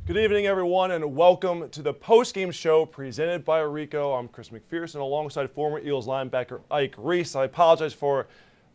Good evening, everyone, and welcome to the Postgame Show presented by Ricoh. I'm Chris McPherson alongside former Eagles linebacker Ike Reese. I apologize for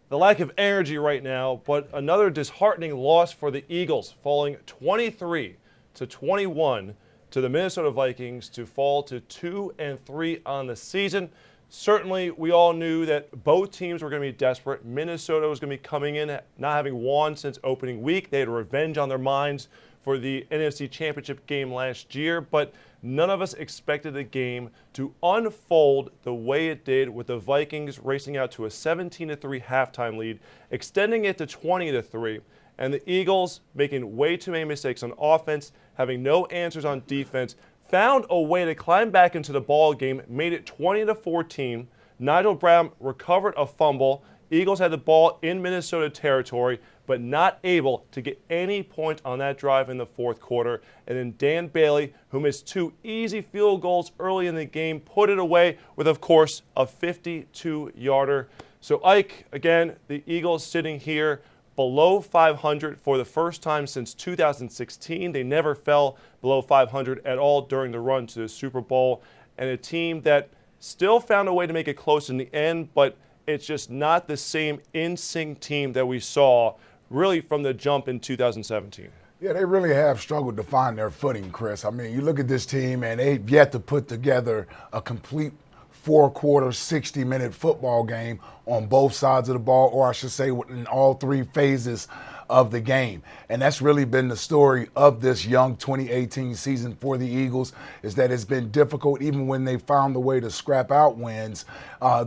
the lack of energy right now, but another disheartening loss for the Eagles, falling 23-21 to the Minnesota Vikings to fall to 2-3 on the season. Certainly, we all knew that both teams were going to be desperate. Minnesota was going to be coming in not having won since opening week. They had revenge on their minds for the NFC Championship game last year, but none of us expected the game to unfold the way it did, with the Vikings racing out to a 17-3 halftime lead, extending it to 20-3, and the Eagles making way too many mistakes on offense, having no answers on defense, found a way to climb back into the ball game, made it 20-14. Nigel Brown recovered a fumble. Eagles had the ball in Minnesota territory, but not able to get any point on that drive in the fourth quarter. And then Dan Bailey, who missed two easy field goals early in the game, put it away with, of course, a 52-yarder. So, Ike, again, the Eagles sitting here below 500 for the first time since 2016. They never fell below 500 at all during the run to the Super Bowl. And a team that still found a way to make it close in the end, but it's just not the same in-sync team that we saw really from the jump in 2017. Yeah, they really have struggled to find their footing, Chris. I mean, you look at this team, and they've yet to put together a complete four-quarter, 60-minute football game on both sides of the ball, or I should say in all three phases of the game. And that's really been the story of this young 2018 season for the Eagles, is that it's been difficult. Even when they found a way to scrap out wins,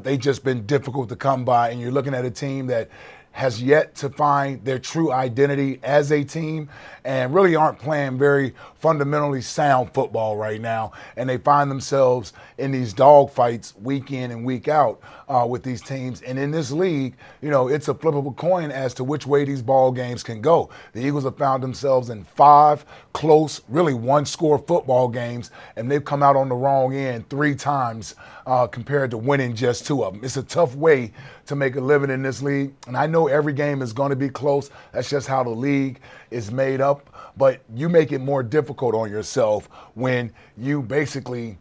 they've just been difficult to come by. And you're looking at a team that has yet to find their true identity as a team and really aren't playing very fundamentally sound football right now. And they find themselves in these dog fights week in and week out with these teams. And in this league, you know, it's a flip of a coin as to which way these ball games can go. The Eagles have found themselves in 5 close, really one-score football games, and they've come out on the wrong end 3 times compared to winning just 2 of them. It's a tough way to make a living in this league. And I know every game is going to be close. That's just how the league is made up. But you make it more difficult on yourself when you basically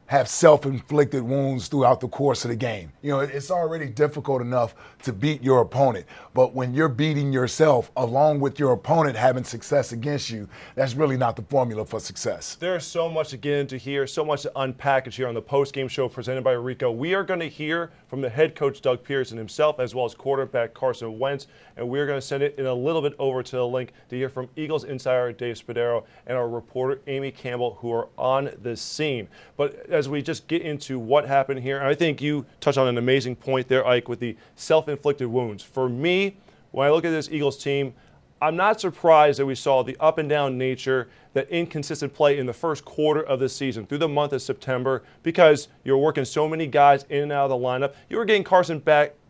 have self-inflicted wounds throughout the course of the game. You know, it's already difficult enough to beat your opponent, but when you're beating yourself along with your opponent having success against you, that's really not the formula for success. There's so much to get into here, so much to unpackage here on the Postgame Show presented by Ricoh. We are going to hear from the head coach, Doug Pearson himself, as well as quarterback Carson Wentz, and we're going to send it in a little bit over to the link to hear from Eagles insider Dave Spadaro and our reporter Amy Campbell, who are on the scene. But as we just get into what happened here, and I think you touched on an amazing point there, Ike, with the self-inflicted wounds. For me, when I look at this Eagles team, I'm not surprised that we saw the up and down nature, that inconsistent play in the first quarter of the season through the month of September, because you're working so many guys in and out of the lineup. You were getting Carson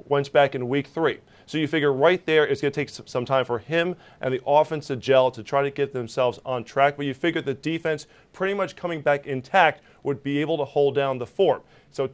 Wentz back in week 3. So you figure right there it's going to take some time for him and the offense to gel to try to get themselves on track. But you figure the defense pretty much coming back intact would be able to hold down the fort. So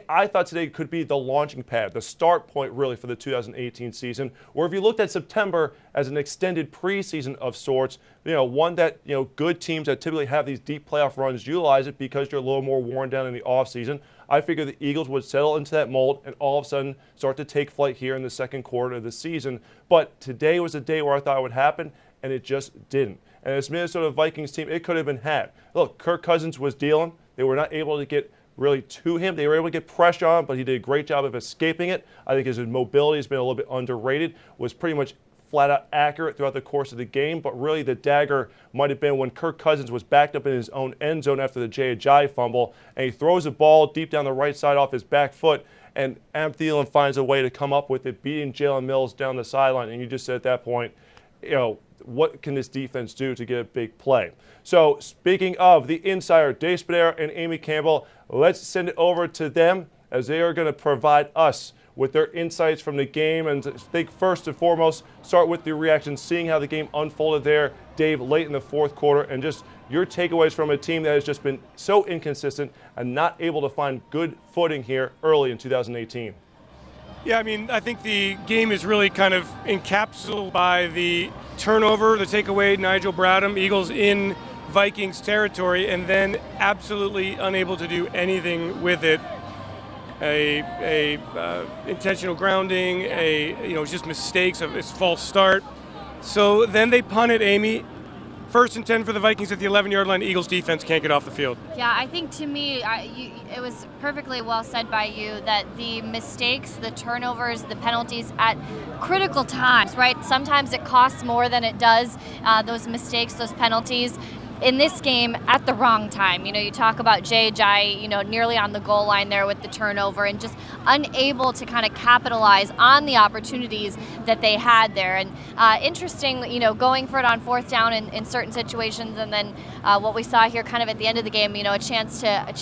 I thought today could be the launching pad, the start point really for the 2018 season. Or if you looked at September as an extended preseason of sorts, you know, one that, you know, good teams that typically have these deep playoff runs utilize it because you're a little more worn down in the offseason. I figured the Eagles would settle into that mold and all of a sudden start to take flight here in the second quarter of the season. But today was a day where I thought it would happen, and it just didn't. And this Minnesota Vikings team, it could have been had. Look, Kirk Cousins was dealing. They were not able to get really to him. They were able to get pressure on, but he did a great job of escaping it. I think his mobility has been a little bit underrated, was pretty much flat out accurate throughout the course of the game, but really the dagger might have been when Kirk Cousins was backed up in his own end zone after the Jay Ajayi fumble, and he throws the ball deep down the right side off his back foot, and Adam Thielen finds a way to come up with it, beating Jalen Mills down the sideline, and you just said at that point, you know, what can this defense do to get a big play? So speaking of the insider, Dave Spadaro and Amy Campbell, let's send it over to them as they are going to provide us with their insights from the game. And I think first and foremost, start with the reaction, seeing how the game unfolded there, Dave, late in the fourth quarter, and just your takeaways from a team that has just been so inconsistent and not able to find good footing here early in 2018. Yeah, I mean, I think the game is really kind of encapsulated by the turnover, the takeaway, Nigel Bradham, Eagles in Vikings territory and then absolutely unable to do anything with it. Intentional grounding, just mistakes of his false start. So then they punt it, Amy. 1st and 10 for the Vikings at the 11-yard line. Eagles defense can't get off the field. Yeah, I think to me, it was perfectly well said by you that the mistakes, the turnovers, the penalties at critical times, right? Sometimes it costs more than it does, those mistakes, those penalties. In this game, at the wrong time. You talk about Jai, nearly on the goal line there with the turnover and just unable to kind of capitalize on the opportunities that they had there. And interesting, going for it on 4th down in certain situations, and then what we saw here kind of at the end of the game, a chance to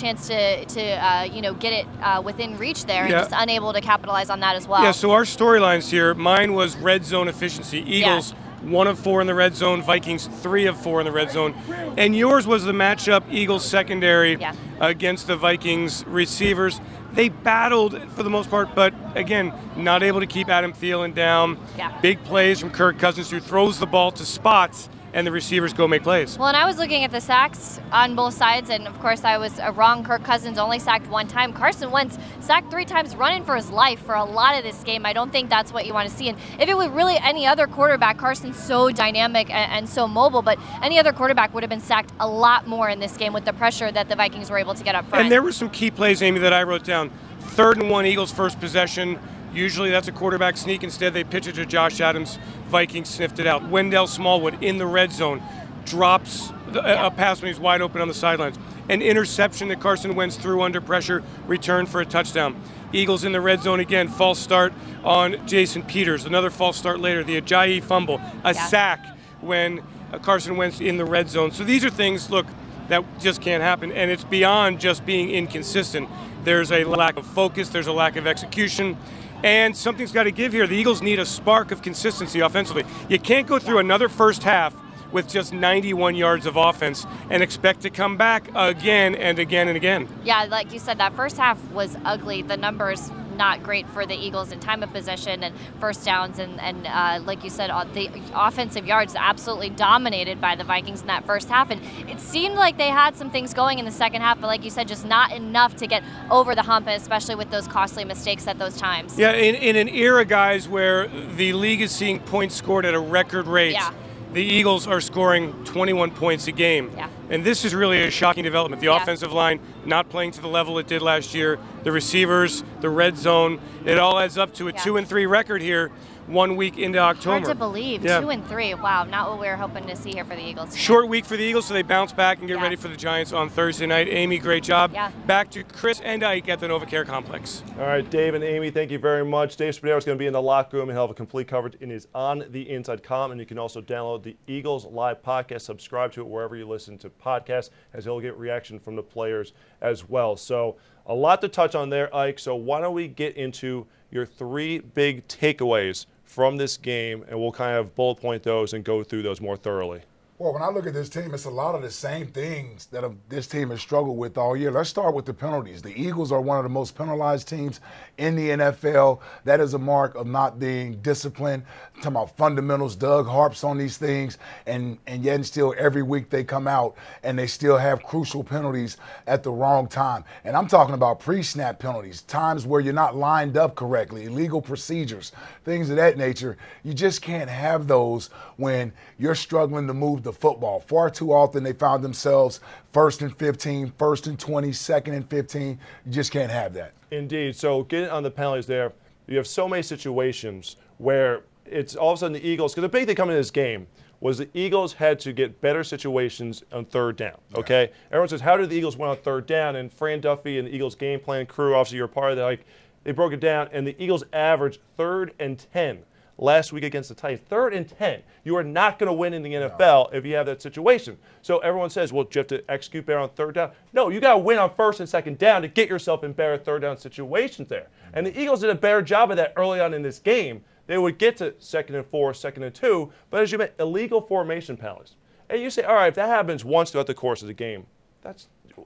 get it within reach there, and just unable to capitalize on that as well. Yeah. So our storylines here. Mine was red zone efficiency. Eagles. 1 of 4 in the red zone, Vikings 3 of 4 in the red zone. And yours was the matchup, Eagles secondary against the Vikings receivers. They battled for the most part, but again, not able to keep Adam Thielen down. Big plays from Kirk Cousins, who throws the ball to spots, and the receivers go make plays. Well, and I was looking at the sacks on both sides, and of course I was wrong. Kirk Cousins only sacked 1 time. Carson Wentz sacked 3 times, running for his life for a lot of this game. I don't think that's what you want to see. And if it was really any other quarterback, Carson's so dynamic and so mobile, but any other quarterback would have been sacked a lot more in this game with the pressure that the Vikings were able to get up front. And there were some key plays, Amy, that I wrote down. 3rd and 1, Eagles first possession. Usually that's a quarterback sneak. Instead, they pitch it to Josh Adams. Vikings sniffed it out. Wendell Smallwood in the red zone drops a pass when he's wide open on the sidelines. An interception that Carson Wentz threw under pressure, returned for a touchdown. Eagles in the red zone again, false start on Jason Peters. Another false start later, the Ajayi fumble, a sack when Carson Wentz in the red zone. So these are things, look, that just can't happen. And it's beyond just being inconsistent. There's a lack of focus, there's a lack of execution. And something's got to give here. The Eagles need a spark of consistency offensively. You can't go through another first half with just 91 yards of offense and expect to come back again and again and again. Yeah, like you said, that first half was ugly. The numbers not great for the Eagles in time of possession and first downs, and like you said, the offensive yards absolutely dominated by the Vikings in that first half. And it seemed like they had some things going in the second half, but like you said, just not enough to get over the hump, especially with those costly mistakes at those times. Yeah, in an era, guys, where the league is seeing points scored at a record rate. Yeah. The Eagles are scoring 21 points a game. Yeah. And this is really a shocking development. The offensive line not playing to the level it did last year. The receivers, the red zone, it all adds up to a 2-3 record here 1 week into October. Hard to believe, 2-3. Wow, not what we were hoping to see here for the Eagles. Short week for the Eagles, so they bounce back and get ready for the Giants on Thursday night. Amy, great job. Yeah. Back to Chris and Ike at the NovaCare Complex. All right, Dave and Amy, thank you very much. Dave Spadero is going to be in the locker room and he'll have a complete coverage in his On the Inside column. And you can also download the Eagles Live podcast, subscribe to it wherever you listen to podcasts, as he'll get reaction from the players as well. So a lot to touch on there, Ike. So why don't we get into your 3 big takeaways from this game, and we'll kind of bullet point those and go through those more thoroughly. Well, when I look at this team, it's a lot of the same things that this team has struggled with all year. Let's start with the penalties. The Eagles are one of the most penalized teams in the NFL. That is a mark of not being disciplined. I'm talking about fundamentals. Doug harps on these things, and yet and still every week they come out and they still have crucial penalties at the wrong time. And I'm talking about pre-snap penalties, times where you're not lined up correctly, illegal procedures, things of that nature. You just can't have those when you're struggling to move the football. Far too often they found themselves 1st and 15, 1st and 20, 2nd and 15. You just can't have that. Indeed. So getting on the penalties there, you have so many situations where it's all of a sudden the Eagles, because the big thing coming in this game was the Eagles had to get better situations on 3rd down, okay? Everyone says, how did the Eagles win on 3rd down? And Fran Duffy and the Eagles game plan crew, obviously you're a part of that, like, they broke it down, and the Eagles averaged 3rd and 10 last week against the Titans. 3rd and 10. You are not going to win in the NFL if you have that situation. So everyone says, well, do you have to execute better on 3rd down? No, you got to win on 1st and 2nd down to get yourself in better 3rd down situations there. And the Eagles did a better job of that early on in this game. They would get to 2nd and 4, 2nd and 2, but as you mentioned, illegal formation penalties. And you say, all right, if that happens once throughout the course of the game,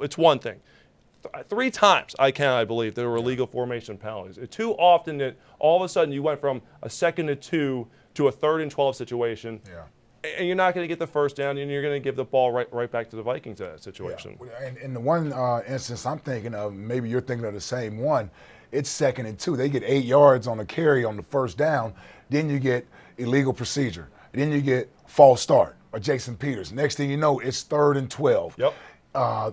it's one thing. 3 times, I believe, there were illegal formation penalties. It's too often that all of a sudden you went from a 2nd and 2 to a 3rd and 12 situation. Yeah. and you're not going to get the first down, and you're going to give the ball right back to the Vikings in that situation. Yeah. And in the one instance I'm thinking of, maybe you're thinking of the same one, it's 2nd and 2. They get 8 yards on a carry on the first down. Then you get illegal procedure. Then you get false start or Jason Peters. Next thing you know, it's 3rd and 12. Yep.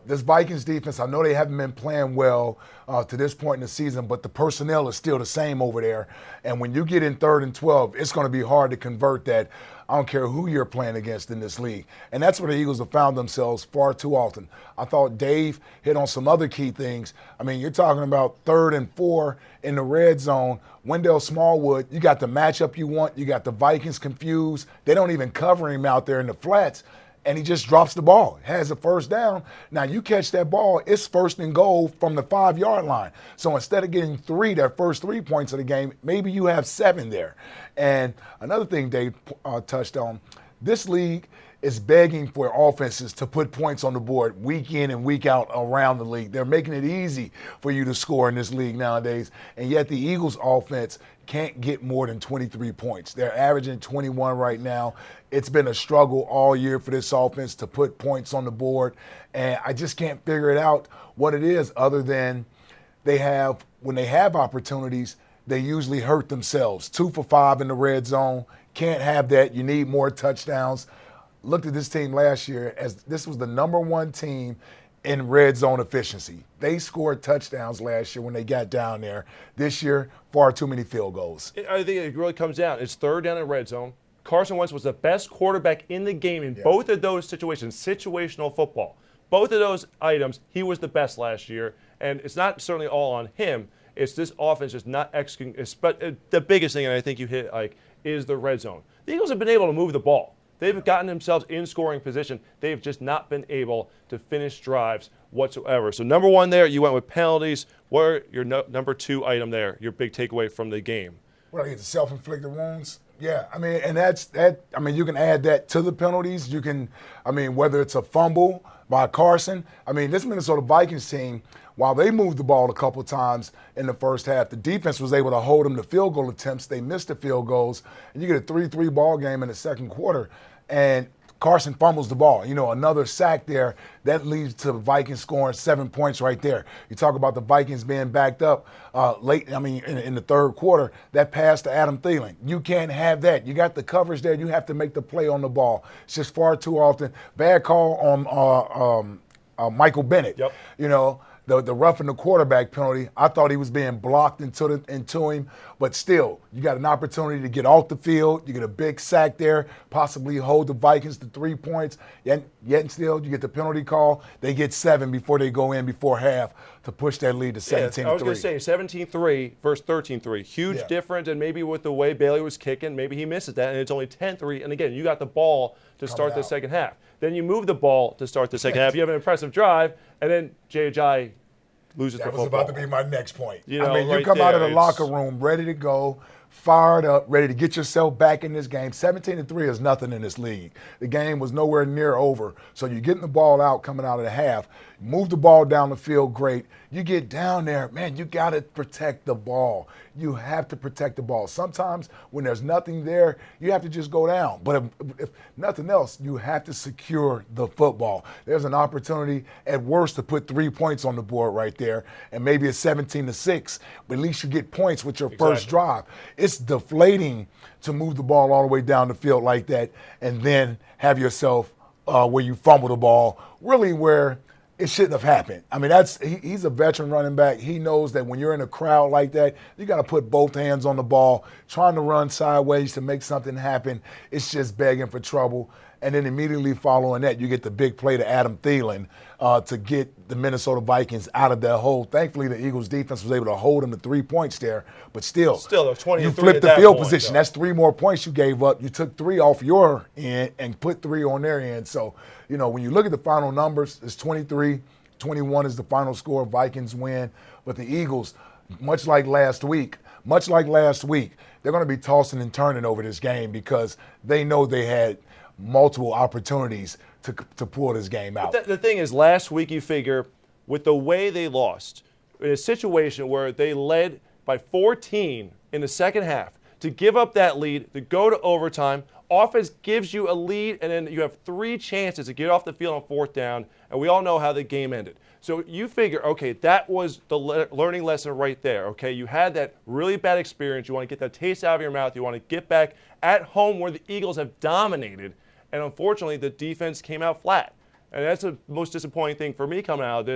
This Vikings defense, I know they haven't been playing well to this point in the season, but the personnel is still the same over there. And when you get in 3rd and 12, it's going to be hard to convert that. I don't care who you're playing against in this league. And that's where the Eagles have found themselves far too often. I thought Dave hit on some other key things. I mean, you're talking about 3rd and 4 in the red zone. Wendell Smallwood, you got the matchup you want. You got the Vikings confused. They don't even cover him out there in the flats. And he just drops the ball, has a first down. Now, you catch that ball, it's 1st and goal from the 5-yard line. So instead of getting 3, their first 3 points of the game, maybe you have 7 there. And another thing Dave touched on, this league is begging for offenses to put points on the board week in and week out around the league. They're making it easy for you to score in this league nowadays. And yet the Eagles offense can't get more than 23 points. They're averaging 21 right now. It's been a struggle all year for this offense to put points on the board. And I just can't figure it out what it is, other than when they have opportunities, they usually hurt themselves. 2 for 5 in the red zone. Can't have that. You need more touchdowns. Looked at this team last year as this was the #1 team in red zone efficiency. They scored touchdowns last year when they got down there. This year, far too many field goals. I think it really comes down. It's 3rd down in red zone. Carson Wentz was the best quarterback in the game in both of those situations, situational football. Both of those items, he was the best last year. And it's not certainly all on him. It's this offense just not executing. But the biggest thing, and I think you hit, Ike, is the red zone. The Eagles have been able to move the ball. They've gotten themselves in scoring position. They've just not been able to finish drives whatsoever. So number 1 there, you went with penalties. What are your number 2 item there, your big takeaway from the game? Well, I get the self-inflicted wounds. Yeah, I mean, and that's that. I mean, you can add that to the penalties. You can, I mean, whether it's a fumble by Carson. I mean, this Minnesota Vikings team, while they moved the ball a couple times in the first half, the defense was able to hold them to field goal attempts. They missed the field goals, and you get a 3-3 ball game in the second quarter. And Carson fumbles the ball. You know, another sack there, that leads to the Vikings scoring 7 points right there. You talk about the Vikings being backed up late, I mean, in the third quarter, that pass to Adam Thielen. You can't have that. You got the coverage there. You have to make the play on the ball. It's just far too often. Bad call on Michael Bennett. Yep. You know, the roughing the quarterback penalty, I thought he was being blocked into him, but still, you got an opportunity to get off the field. You get a big sack there, possibly hold the Vikings to 3 points. Yet still, you get the penalty call. They get 7 before they go in before half to push that lead to 17-3. I was going to say 17-3 versus 13-3. Huge difference, and maybe with the way Bailey was kicking, maybe he misses that, and it's only 10-3. And again, you got the ball to start the second half. Then you move the ball to start the second half. You have an impressive drive, and then J.J. loses the football. That was about to be my next point. You know, I mean, you right come out of the there, locker room ready to go, fired up, ready to get yourself back in this game. 17-3 is nothing in this league. The game was nowhere near over. So you're getting the ball out coming out of the half. Move the ball down the field, great. You get down there, man, you got to protect the ball. You have to protect the ball. Sometimes when there's nothing there, you have to just go down. But if nothing else, you have to secure the football. There's an opportunity at worst to put 3 points on the board right there, and maybe it's 17-6, but at least you get points with your first drive. It's deflating to move the ball all the way down the field like that and then have yourself where you fumble the ball, really where it shouldn't have happened. I mean, he's a veteran running back. He knows that when you're in a crowd like that, you got to put both hands on the ball. Trying to run sideways to make something happen, it's just begging for trouble. And then immediately following that, you get the big play to Adam Thielen to get the Minnesota Vikings out of that hole. Thankfully, the Eagles' defense was able to hold them to 3 points there. But still, 20 you flipped the field position. That's 3 more points you gave up. You took 3 off your end and put 3 on their end. So, you know, when you look at the final numbers, it's 23-21 is the final score. Vikings win. But the Eagles, much like last week, they're going to be tossing and turning over this game because they know they had multiple opportunities to pull this game out. But the thing is, last week you figure with the way they lost, in a situation where they led by 14 in the second half, to give up that lead, to go to overtime, offense gives you a lead, and then you have 3 chances to get off the field on 4th down, and we all know how the game ended. So you figure, okay, that was the learning lesson right there, okay? You had that really bad experience. You want to get that taste out of your mouth. You want to get back at home where the Eagles have dominated, and unfortunately the defense came out flat. And that's the most disappointing thing for me coming out of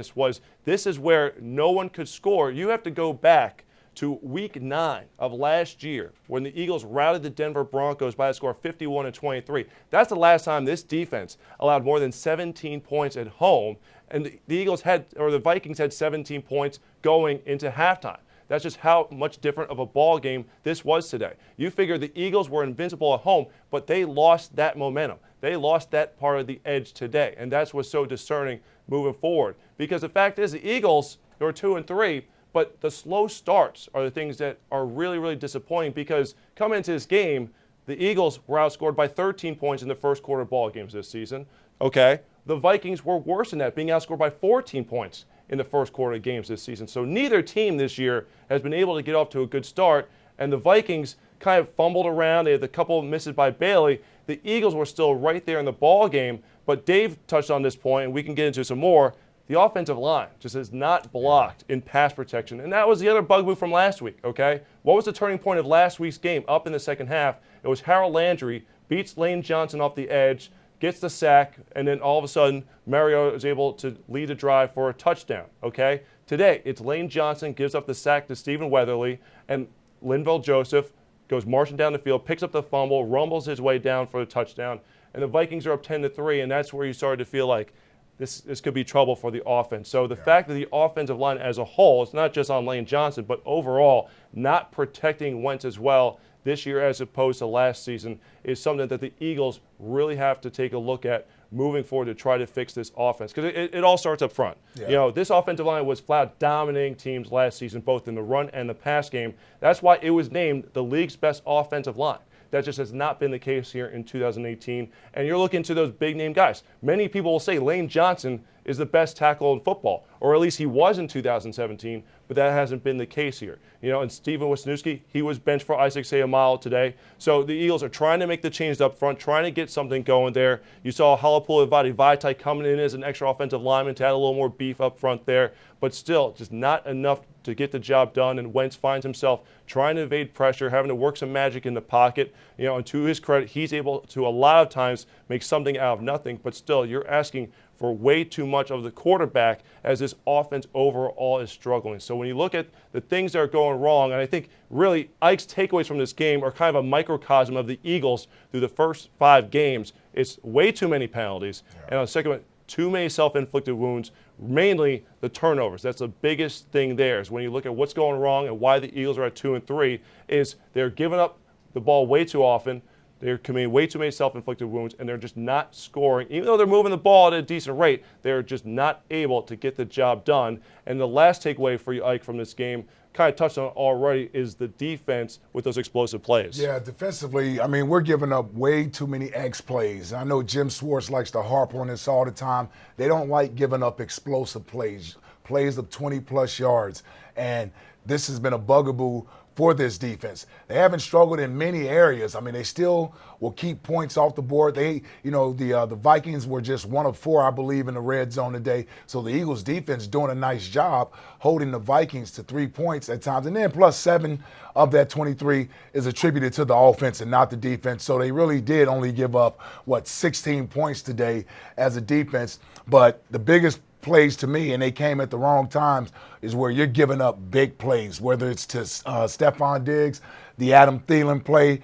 this is where no one could score. You have to go back to week 9 of last year when the Eagles routed the Denver Broncos by a score of 51-23. That's the last time this defense allowed more than 17 points at home, and the Vikings had 17 points going into halftime. That's just how much different of a ball game this was today. You figure the Eagles were invincible at home, but they lost that momentum. They lost that part of the edge today, and that's what's so discerning moving forward. Because the fact is, the Eagles, they were 2-3, but the slow starts are the things that are really, really disappointing, because coming into this game, the Eagles were outscored by 13 points in the first quarter ball games this season. Okay, the Vikings were worse than that, being outscored by 14 points in the first quarter games this season. So neither team this year has been able to get off to a good start, and the Vikings kind of fumbled around. They had a couple of misses by Bailey. The Eagles were still right there in the ball game, but Dave touched on this point, and we can get into some more. The offensive line just is not blocked in pass protection, and that was the other bugaboo from last week, okay? What was the turning point of last week's game up in the second half? It was Harold Landry beats Lane Johnson off the edge, gets the sack, and then all of a sudden, Mariota is able to lead a drive for a touchdown, okay? Today, it's Lane Johnson gives up the sack to Stephen Weatherly, and Linval Joseph goes marching down the field, picks up the fumble, rumbles his way down for the touchdown, and the Vikings are up 10-3, and that's where you started to feel like this could be trouble for the offense. So the fact that the offensive line as a whole, it's not just on Lane Johnson, but overall not protecting Wentz as well this year as opposed to last season is something that the Eagles really have to take a look at moving forward to try to fix this offense. Because it all starts up front. Yeah. You know, this offensive line was flat dominating teams last season, both in the run and the pass game. That's why it was named the league's best offensive line. That just has not been the case here in 2018. And you're looking to those big-name guys. Many people will say Lane Johnson is the best tackle in football, or at least he was in 2017, but that hasn't been the case here. You know, and Steven Wisniewski, he was benched for Isaac Seumalo today. So the Eagles are trying to make the change up front, trying to get something going there. You saw Halapoulivaati Vaitai coming in as an extra offensive lineman to add a little more beef up front there, but still just not enough to get the job done, and Wentz finds himself trying to evade pressure, having to work some magic in the pocket. You know, and to his credit, he's able to a lot of times make something out of nothing, but still you're asking for way too much of the quarterback as this offense overall is struggling. So when you look at the things that are going wrong, and I think really Ike's takeaways from this game are kind of a microcosm of the Eagles through the first 5 games. It's way too many penalties, and on the second one, too many self-inflicted wounds, mainly the turnovers. That's the biggest thing there is when you look at what's going wrong and why the Eagles are at 2-3 is they're giving up the ball way too often. They're committing way too many self-inflicted wounds, and they're just not scoring. Even though they're moving the ball at a decent rate, they're just not able to get the job done. And the last takeaway for you, Ike, from this game, kind of touched on already, is the defense with those explosive plays. Yeah, defensively, I mean, we're giving up way too many X plays. I know Jim Schwartz likes to harp on this all the time. They don't like giving up explosive plays of 20-plus yards. And this has been a bugaboo for this defense. They haven't struggled in many areas. I mean, they still will keep points off the board. The Vikings were just 1 of 4, I believe, in the red zone today. So the Eagles defense doing a nice job holding the Vikings to 3 points at times. And then plus 7 of that 23 is attributed to the offense and not the defense. So they really did only give up, 16 points today as a defense. But the biggest plays to me, and they came at the wrong times, is where you're giving up big plays, whether it's to Stephon Diggs, the Adam Thielen play,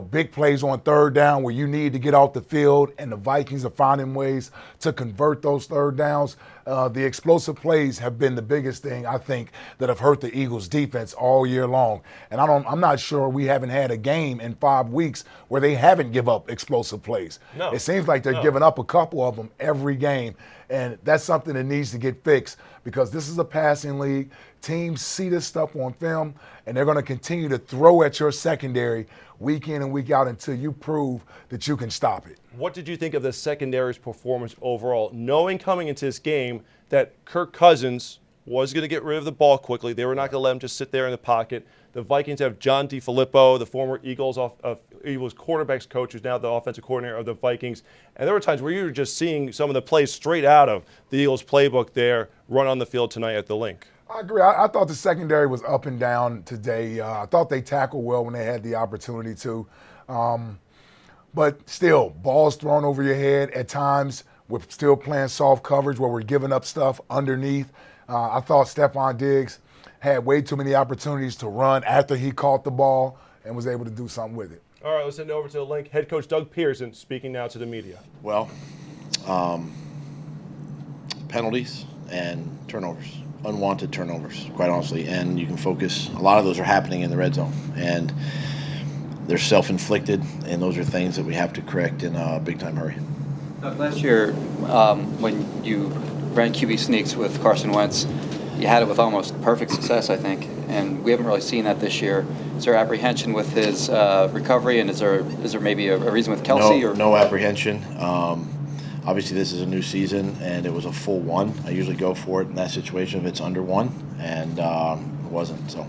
big plays on 3rd down where you need to get off the field, and the Vikings are finding ways to convert those 3rd downs. The explosive plays have been the biggest thing, I think, that have hurt the Eagles' defense all year long. And I'm not sure we haven't had a game in 5 weeks where they haven't give up explosive plays. No. It seems like they're giving up a couple of them every game, and that's something that needs to get fixed because this is a passing league. Teams see this stuff on film, and they're going to continue to throw at your secondary week in and week out until you prove that you can stop it. What did you think of the secondary's performance overall, knowing coming into this game that Kirk Cousins was going to get rid of the ball quickly. They were not going to let him just sit there in the pocket. The Vikings have John DeFilippo, the former Eagles quarterbacks coach, who's now the offensive coordinator of the Vikings. And there were times where you were just seeing some of the plays straight out of the Eagles playbook there run on the field tonight at the Link. I agree. I thought the secondary was up and down today. I thought they tackled well when they had the opportunity to. But still, balls thrown over your head at times. We're still playing soft coverage where we're giving up stuff underneath. I thought Stephon Diggs had way too many opportunities to run after he caught the ball and was able to do something with it. All right, let's send it over to the Link. Head coach Doug Pearson speaking now to the media. Well, penalties and turnovers, unwanted turnovers, quite honestly. And you can focus, a lot of those are happening in the red zone. And they're self-inflicted, and those are things that we have to correct in a big-time hurry. Last year, when you ran QB sneaks with Carson Wentz, you had it with almost perfect success, I think, and we haven't really seen that this year. Is there apprehension with his recovery, and is there maybe a reason with Kelsey? No apprehension. Obviously, this is a new season, and it was a full one. I usually go for it in that situation if it's under one, and it wasn't. So.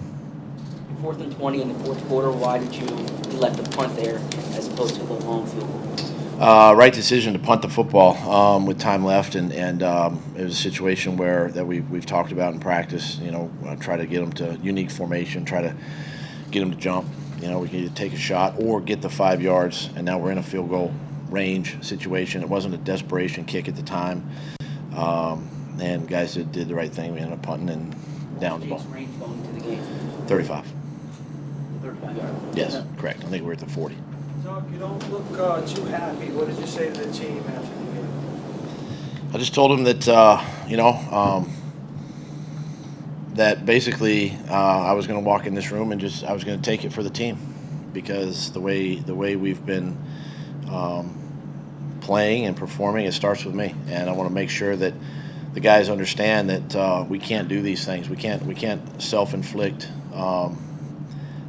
4th and 20 in the fourth quarter. Why did you let the punt there as opposed to the long field goal? Right decision to punt the football with time left, and it was a situation that we've talked about in practice. Try to get them to unique formation, try to get them to jump. We can either take a shot or get the 5 yards, and now we're in a field goal range situation. It wasn't a desperation kick at the time, and guys did the right thing. We ended up punting and down the ball. Range going into the game? 35. 35 yards. Yes, correct. I think we're at the 40. Doug, you don't look too happy. What did you say to the team after the game? I just told them that, that basically I was going to walk in this room and I was going to take it for the team, because the way we've been playing and performing, it starts with me, and I want to make sure that the guys understand that we can't do these things. We can't self-inflict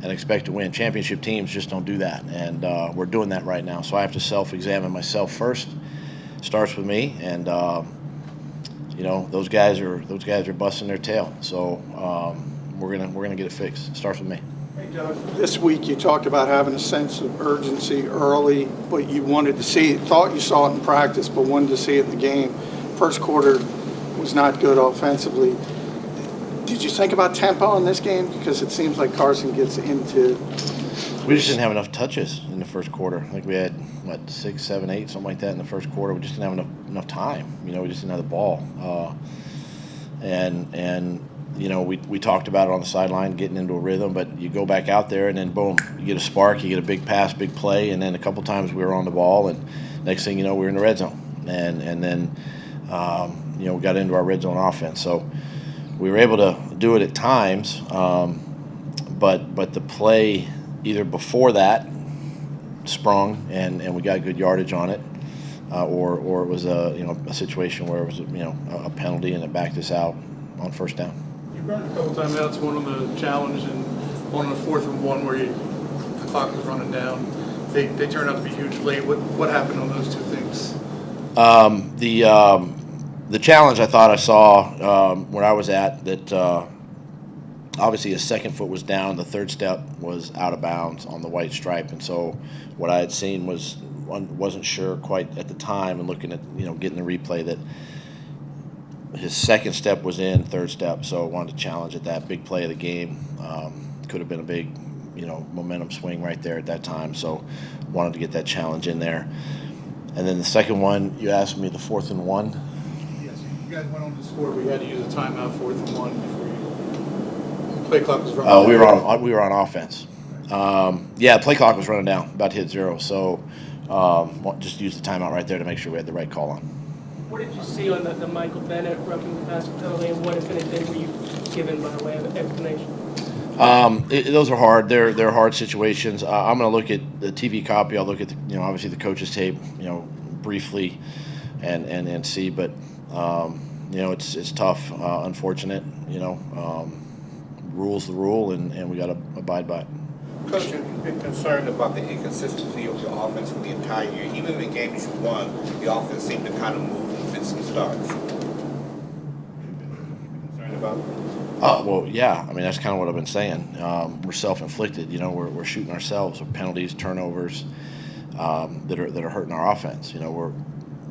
and expect to win. Championship teams just don't do that, and we're doing that right now. So I have to self-examine myself first. Starts with me, and those guys are busting their tail. So we're gonna get it fixed. It starts with me. Hey, Doug, this week you talked about having a sense of urgency early, but you wanted to see it, thought you saw it in practice, but wanted to see it in the game. First quarter was not good offensively. Did you think about tempo in this game? Because it seems like Carson gets into... We just didn't have enough touches in the first quarter. I think we had, 6, 7, 8, something like that in the first quarter. We just didn't have enough time. We just didn't have the ball. We talked about it on the sideline, getting into a rhythm, but you go back out there and then boom, you get a spark, you get a big pass, big play, and then a couple times we were on the ball, and next thing you know, we were in the red zone. And then we got into our red zone offense. So we were able to do it at times, but the play either before that sprung and we got good yardage on it, or it was a situation where it was a penalty and it backed us out on first down. You burned a couple timeouts, one on the challenge and one on the 4th and 1 where the clock was running down. They turned out to be huge late. What happened on those two things? The challenge I thought I saw where I was at, that obviously his second foot was down, the third step was out of bounds on the white stripe, and so what I had seen wasn't sure quite at the time, and looking at getting the replay, that his second step was in, third step, so I wanted to challenge at that big play of the game. Could have been a big momentum swing right there at that time, so wanted to get that challenge in there. And then the second one, you asked me, the 4th and 1. Yes, you guys went on to score, but you had to use a timeout 4th and 1 before the play clock was running. We were on offense. Play clock was running down, about to hit 0. So just use the timeout right there to make sure we had the right call on. What did you see on the Michael Bennett roughing the passer penalty, and what, if anything, were you given by way of explanation? Those are hard. They're hard situations. I'm going to look at the TV copy. I'll look at obviously the coach's tape, briefly, and see. But it's tough. Unfortunate. Rule's the rule, and we got to abide by it. Coach, you've been concerned about the inconsistency of your offense for the entire year. Even in the games you won, the offense seemed to kind of move in fits and starts. about? Well, yeah. I mean, that's kind of what I've been saying. We're self-inflicted. You know, we're shooting ourselves with penalties, turnovers that are hurting our offense. You know,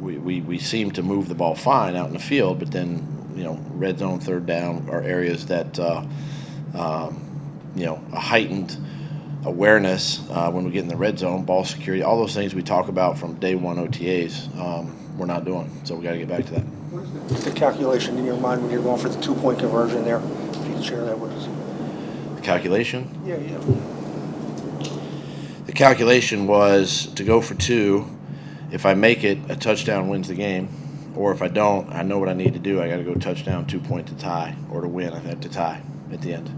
we seem to move the ball fine out in the field, but then, you know, red zone, third down are areas that you know, a heightened awareness when we get in the red zone, ball security, all those things we talk about from day one OTAs, we're not doing. So we got to get back to that. What's the calculation in your mind when you're going for the 2-point conversion there? If you can share that with us. The calculation? Yeah. The calculation was to go for 2. If I make it, a touchdown wins the game. Or if I don't, I know what I need to do. I got to go touchdown, 2-point to tie, or to win. I have to tie at the end.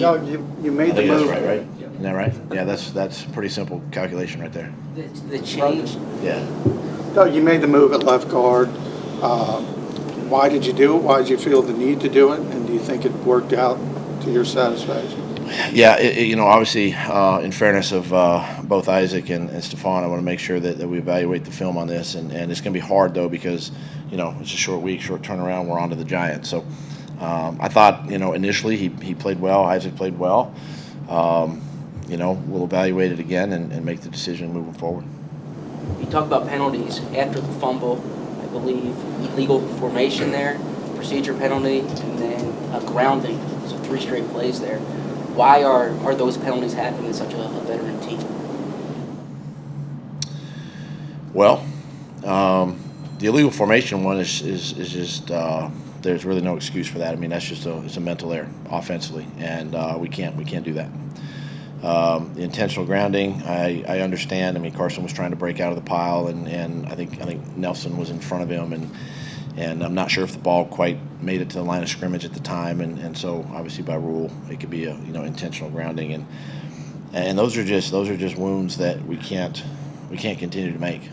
Doug, you made I the think that's move. right, right? Isn't that right? Yeah, that's a pretty simple calculation right there. The change. Yeah. Doug, you made the move at left guard. Why did you do it? Why did you feel the need to do it? And do you think it worked out to your satisfaction? Yeah, you know, obviously, in fairness of both Isaac and Stefan, I want to make sure that we evaluate the film on this. And it's going to be hard, though, because, you know, it's a short week, short turnaround. We're on to the Giants. So I thought, you know, initially he played well. Isaac played well. You know, we'll evaluate it again and make the decision moving forward. You talk about penalties after the fumble, I believe illegal formation there, procedure penalty, and then a grounding. So 3 straight plays there. Why are those penalties happening in such a veteran team? Well, the illegal formation one is just there's really no excuse for that. I mean, that's just it's a mental error offensively, and we can't do that. The intentional grounding, I understand. I mean, Carson was trying to break out of the pile, and I think Nelson was in front of him, and I'm not sure if the ball quite made it to the line of scrimmage at the time, and so obviously by rule it could be a intentional grounding, and those are just wounds that we can't continue to make,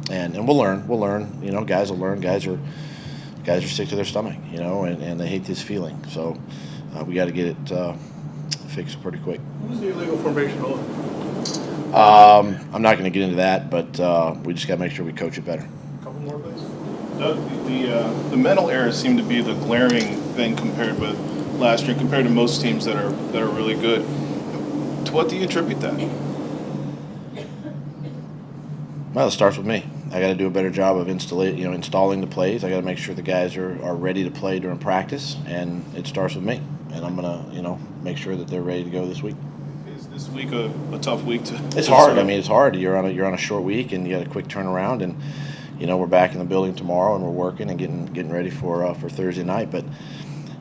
and we'll learn. You know, guys will learn. Guys are sick to their stomach, you know, and they hate this feeling. So we got to get it fixed pretty quick. What was the illegal formation on? I'm not going to get into that, but we just got to make sure we coach it better. A couple more, please. Doug, the mental errors seem to be the glaring thing compared with last year, compared to most teams that are really good. To what do you attribute that? Well, it starts with me. I got to do a better job of installing the plays. I got to make sure the guys are ready to play during practice, and it starts with me. And I'm gonna make sure that they're ready to go this week. Is this week a tough week to? It's hard. I mean, it's hard. You're on a short week, and you got a quick turnaround, and we're back in the building tomorrow, and we're working and getting ready for Thursday night. But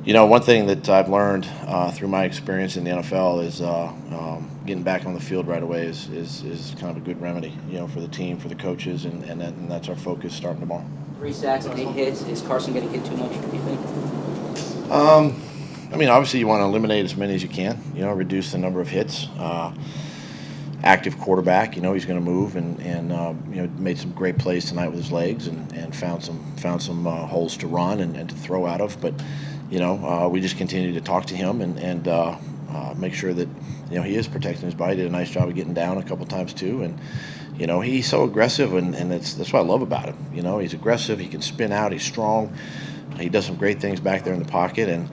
one thing that I've learned through my experience in the NFL is getting back on the field right away is kind of a good remedy, for the team, for the coaches, and that's our focus starting tomorrow. 3 sacks and 8 hits. Is Carson getting hit too much, do you think? I mean, obviously you want to eliminate as many as you can, reduce the number of hits. Active quarterback, he's going to move and made some great plays tonight with his legs and found some holes to run and to throw out of. But, we just continue to talk to him and make sure that, he is protecting his body. Did a nice job of getting down a couple times too. And, he's so aggressive and that's what I love about him. He's aggressive. He can spin out. He's strong. He does some great things back there in the pocket and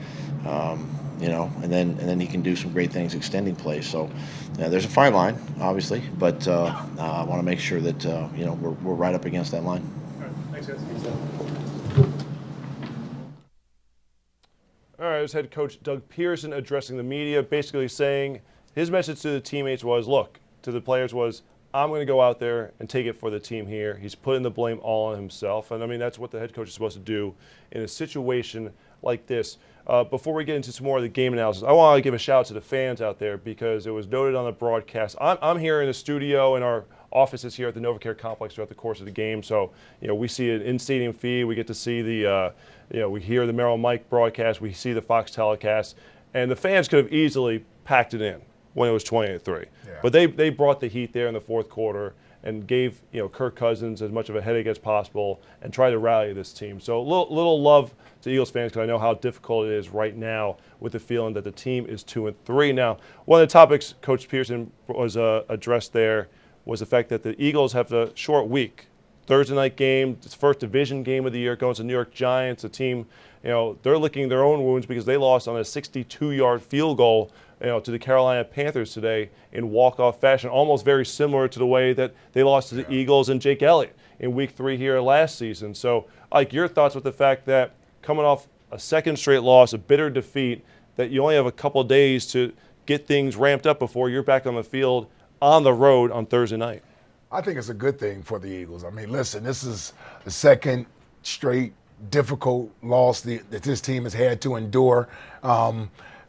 then he can do some great things extending plays. So there's a fine line, obviously, but I want to make sure that we're right up against that line. All right, thanks, guys. All right, as head coach Doug Pearson addressing the media, basically saying his message to the teammates was, look, to the players was, I'm going to go out there and take it for the team here. He's putting the blame all on himself. And, I mean, that's what the head coach is supposed to do in a situation like this. Before we get into some more of the game analysis, I want to give a shout out to the fans out there because it was noted on the broadcast. I'm here in the studio in our offices here at the NovaCare Complex throughout the course of the game. So, we see an in-stadium feed. We get to see the, we hear the Merrill Mike broadcast. We see the Fox telecast. And the fans could have easily packed it in when it was 28-3. Yeah. But they brought the heat there in the fourth quarter and gave Kirk Cousins as much of a headache as possible and tried to rally this team. So a little love to Eagles fans because I know how difficult it is right now with the feeling that the team is 2-3. Now, one of the topics Coach Pearson was addressed there was the fact that the Eagles have a short week Thursday night game, it's first division game of the year, going to the New York Giants, a team, they're licking their own wounds because they lost on a 62-yard field goal, to the Carolina Panthers today in walk-off fashion, almost very similar to the way that they lost to the Eagles and Jake Elliott in Week 3 here last season. So, Ike, your thoughts with the fact that coming off a second straight loss, a bitter defeat, that you only have a couple of days to get things ramped up before you're back on the field on the road on Thursday night? I think it's a good thing for the Eagles. I mean, listen, this is the second straight difficult loss that this team has had to endure.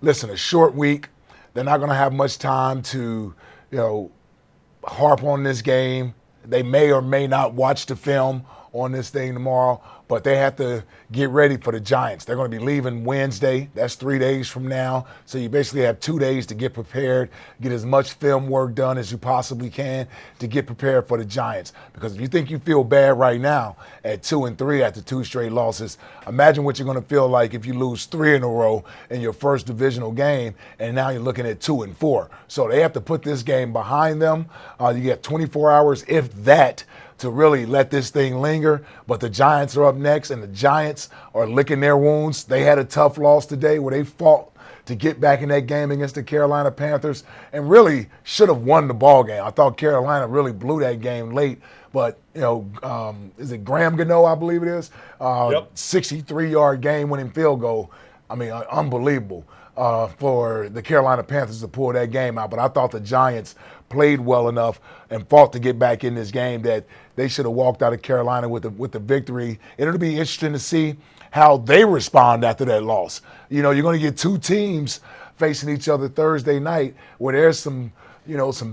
Listen, a short week. They're not going to have much time to, harp on this game. They may or may not watch the film on this thing tomorrow, but they have to get ready for the Giants. They're going to be leaving Wednesday. That's 3 days from now. So you basically have 2 days to get prepared, get as much film work done as you possibly can to get prepared for the Giants. Because if you think you feel bad right now at 2-3 after 2 straight losses, imagine what you're going to feel like if you lose 3 in a row in your first divisional game, and now you're looking at 2-4. So they have to put this game behind them. You get 24 hours, if that, to really let this thing linger. But the Giants are up next, and the Giants are licking their wounds. They had a tough loss today where they fought to get back in that game against the Carolina Panthers and really should have won the ball game. I thought Carolina really blew that game late. But, is it Graham Gano, I believe it is? 63-yard game-winning field goal. I mean, unbelievable for the Carolina Panthers to pull that game out. But I thought the Giants played well enough and fought to get back in this game that they should have walked out of Carolina with the victory. And it'll be interesting to see how they respond after that loss. You're going to get 2 teams facing each other Thursday night where there's some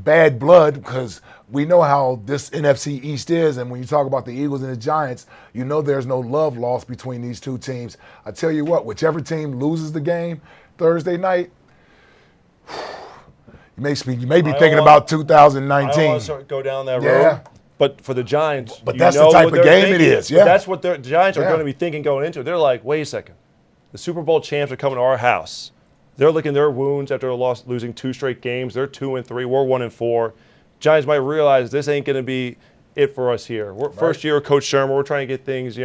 bad blood, because we know how this NFC East is. And when you talk about the Eagles and the Giants, there's no love lost between these 2 teams. I tell you what, whichever team loses the game Thursday night, you may be thinking about 2019. I don't want to go down that road. But for the Giants, but that's the type of game it is. Yeah, that's what the Giants are going to be thinking going into it. They're like, wait a second, the Super Bowl champs are coming to our house. They're licking their wounds after losing 2 straight games. They're 2-3. We're 1-4. Giants might realize this ain't going to be it for us here. First year of Coach Shermer, we're trying to get things,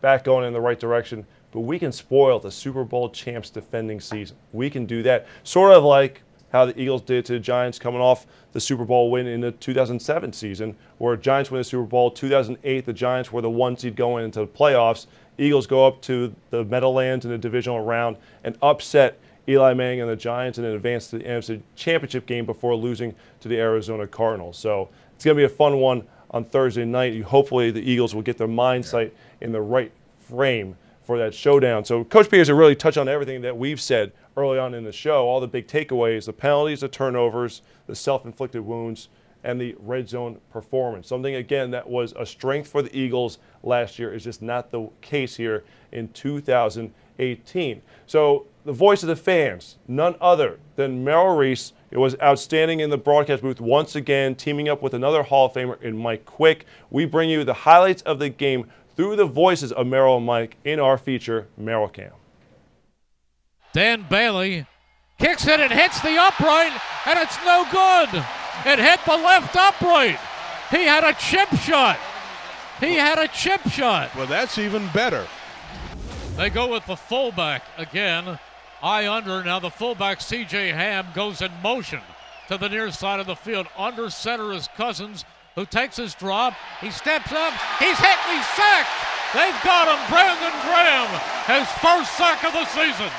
back going in the right direction. But we can spoil the Super Bowl champs defending season. We can do that. Sort of like how the Eagles did to the Giants coming off the Super Bowl win in the 2007 season, where Giants win the Super Bowl. 2008, the Giants were the 1 seed going into the playoffs. Eagles go up to the Meadowlands in the divisional round and upset Eli Manning and the Giants and then advance to the NFC Championship game before losing to the Arizona Cardinals. So it's going to be a fun one on Thursday night. Hopefully the Eagles will get their mindset in the right frame for that showdown. So Coach Pearson really touched on everything that we've said early on in the show, all the big takeaways, the penalties, the turnovers, the self-inflicted wounds, and the red zone performance. Something, again, that was a strength for the Eagles last year is just not the case here in 2018. So the voice of the fans, none other than Merrill Reese. It was outstanding in the broadcast booth once again, teaming up with another Hall of Famer in Mike Quick. We bring you the highlights of the game through the voices of Merrill and Mike in our feature, Merrill Cam. Dan Bailey kicks it, it hits the upright, and it's no good. It hit the left upright. He had a chip shot. Well, that's even better. They go with the fullback again. Eye under. Now the fullback, C.J. Ham, goes in motion to the near side of the field. Under center is Cousins, who takes his drop. He steps up. He's hit and he's sacked. They've got him. Brandon Graham, his first sack of the season.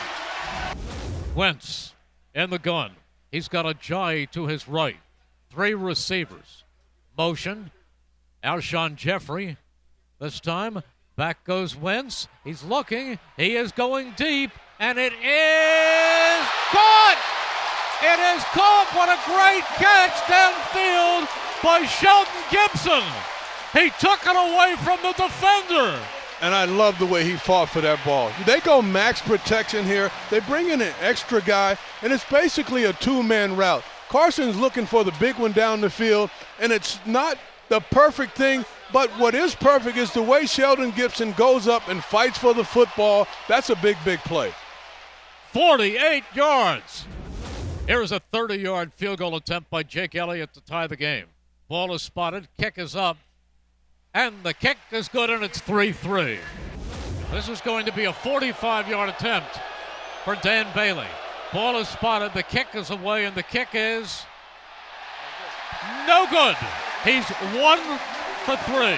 Wentz in the gun. He's got a Ajayi to his right. 3 receivers. Motion. Alshon Jeffrey. This time, back goes Wentz. He's looking. He is going deep. And it is caught! It is caught! What a great catch downfield by Sheldon Gibson. He took it away from the defender. And I love the way he fought for that ball. They go max protection here. They bring in an extra guy, and it's basically a 2-man route. Carson's looking for the big one down the field, and it's not the perfect thing, but what is perfect is the way Sheldon Gibson goes up and fights for the football. That's a big, big play. 48 yards. Here's a 30-yard field goal attempt by Jake Elliott to tie the game. Ball is spotted. Kick is up. And the kick is good, and it's 3-3. This is going to be a 45-yard attempt for Dan Bailey. Ball is spotted, the kick is away, and the kick is no good. He's 1 for 3.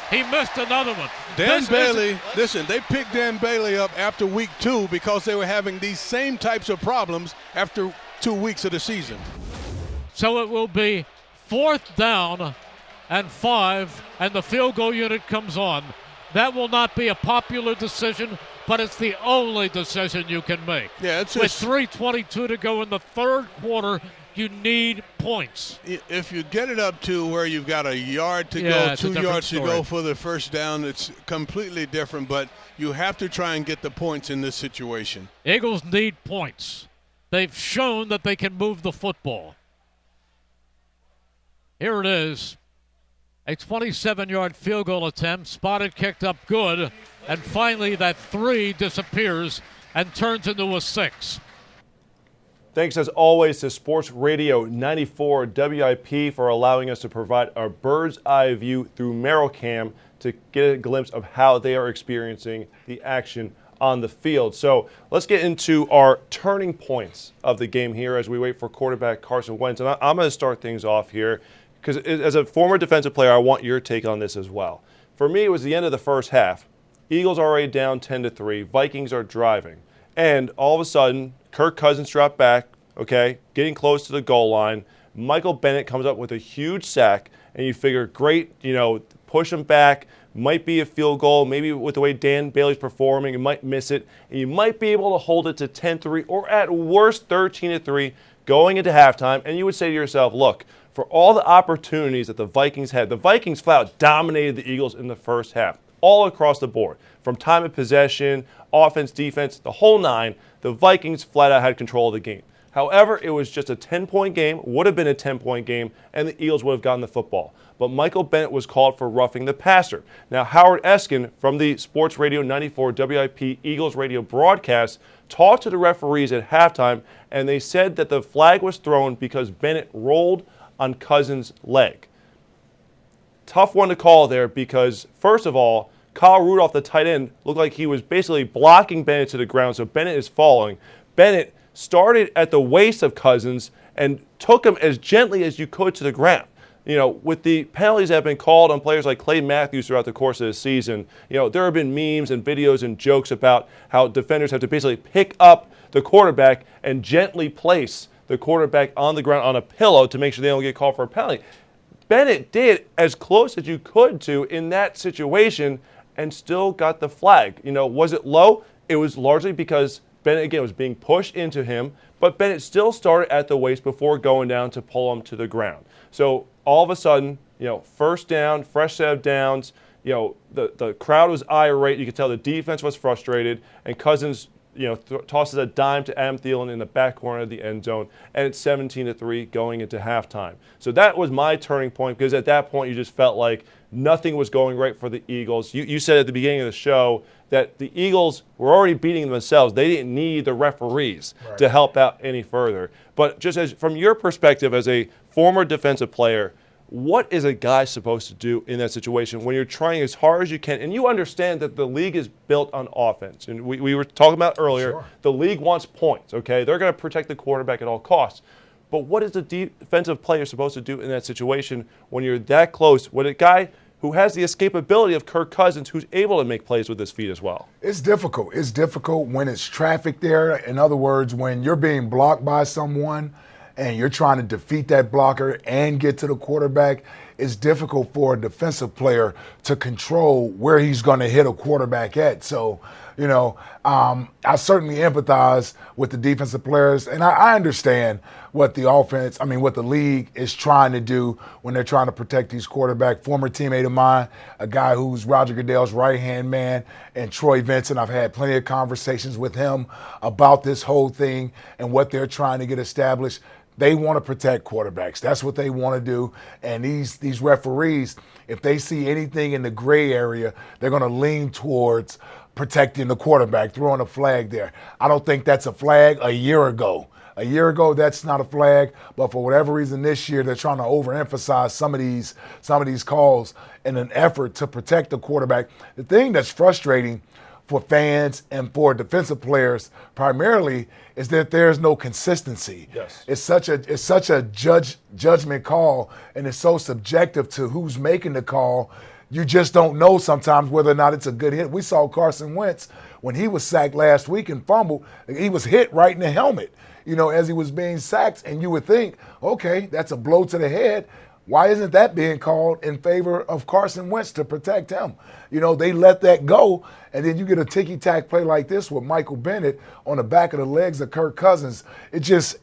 He missed another one. Dan Bailey, listen, they picked Dan Bailey up after week 2 because they were having these same types of problems after 2 weeks of the season. So it will be 4th down and 5, and the field goal unit comes on. That will not be a popular decision, but it's the only decision you can make. Yeah, it's with 3:22 to go in the third quarter, you need points. If you get it up to where you've got a yard to Yeah, go, it's a 2 different yards to story. go for the first down, it's completely different, but you have to try and get the points in this situation. Eagles need points. They've shown that they can move the football. Here it is. A 27-yard field goal attempt, spotted, kicked up good, and finally that 3 disappears and turns into a 6. Thanks as always to Sports Radio 94 WIP for allowing us to provide our bird's eye view through Merrillcam to get a glimpse of how they are experiencing the action on the field. So let's get into our turning points of the game here as we wait for quarterback Carson Wentz. And I'm going to start things off here because as a former defensive player, I want your take on this as well. For me, it was the end of the first half. Eagles already down 10-3. Vikings are driving. And all of a sudden, Kirk Cousins dropped back, okay, getting close to the goal line. Michael Bennett comes up with a huge sack, and you figure, great, push him back. Might be a field goal. Maybe with the way Dan Bailey's performing, you might miss it. And you might be able to hold it to 10-3 or at worst 13-3 going into halftime. And you would say to yourself, look, for all the opportunities that the Vikings had, the Vikings flat out dominated the Eagles in the first half, all across the board. From time of possession, offense, defense, the whole 9, the Vikings flat out had control of the game. However, it was just a 10-point game, would have been a 10-point game, and the Eagles would have gotten the football. But Michael Bennett was called for roughing the passer. Now, Howard Eskin from the Sports Radio 94 WIP Eagles radio broadcast talked to the referees at halftime, and they said that the flag was thrown because Bennett rolled on Cousins' leg. Tough one to call there because, first of all, Kyle Rudolph, the tight end, looked like he was basically blocking Bennett to the ground, so Bennett is falling. Bennett started at the waist of Cousins and took him as gently as you could to the ground. With the penalties that have been called on players like Clay Matthews throughout the course of the season, there have been memes and videos and jokes about how defenders have to basically pick up the quarterback and gently place the quarterback on the ground on a pillow to make sure they don't get called for a penalty. Bennett did as close as you could to in that situation and still got the flag. Was it low? It was largely because Bennett, again, was being pushed into him, but Bennett still started at the waist before going down to pull him to the ground. So all of a sudden, first down, fresh set of downs, the crowd was irate. You could tell the defense was frustrated, and Cousins tosses a dime to Adam Thielen in the back corner of the end zone, and it's 17-3 going into halftime. So that was my turning point because at that point you just felt like nothing was going right for the Eagles. You said at the beginning of the show that the Eagles were already beating themselves. They didn't need the referees to help out any further. But just as from your perspective as a former defensive player, what is a guy supposed to do in that situation when you're trying as hard as you can? And you understand that the league is built on offense. And we were talking about earlier, the league wants points, okay? They're going to protect the quarterback at all costs. But what is the defensive player supposed to do in that situation when you're that close with a guy who has the escapability of Kirk Cousins, who's able to make plays with his feet as well? It's difficult. It's difficult when it's traffic there. In other words, when you're being blocked by someone and you're trying to defeat that blocker and get to the quarterback, it's difficult for a defensive player to control where he's going to hit a quarterback at. So, I certainly empathize with the defensive players, and I understand what the league is trying to do when they're trying to protect these quarterbacks. Former teammate of mine, a guy who's Roger Goodell's right-hand man, and Troy Vincent, I've had plenty of conversations with him about this whole thing and what they're trying to get established. They want to protect quarterbacks. That's what they want to do. And these referees, if they see anything in the gray area, they're going to lean towards protecting the quarterback, throwing a flag there. I don't think that's a flag a year ago. A year ago, that's not a flag, but for whatever reason this year, they're trying to overemphasize some of these calls in an effort to protect the quarterback. The thing that's frustrating for fans and for defensive players primarily is that there's no consistency. Yes. It's such a judgment call, and it's so subjective to who's making the call. You just don't know sometimes whether or not it's a good hit. We saw Carson Wentz when he was sacked last week and fumbled. He was hit right in the helmet, as he was being sacked, and you would think, okay, that's a blow to the head. Why isn't that being called in favor of Carson Wentz to protect him? They let that go, and then you get a ticky-tack play like this with Michael Bennett on the back of the legs of Kirk Cousins. It just,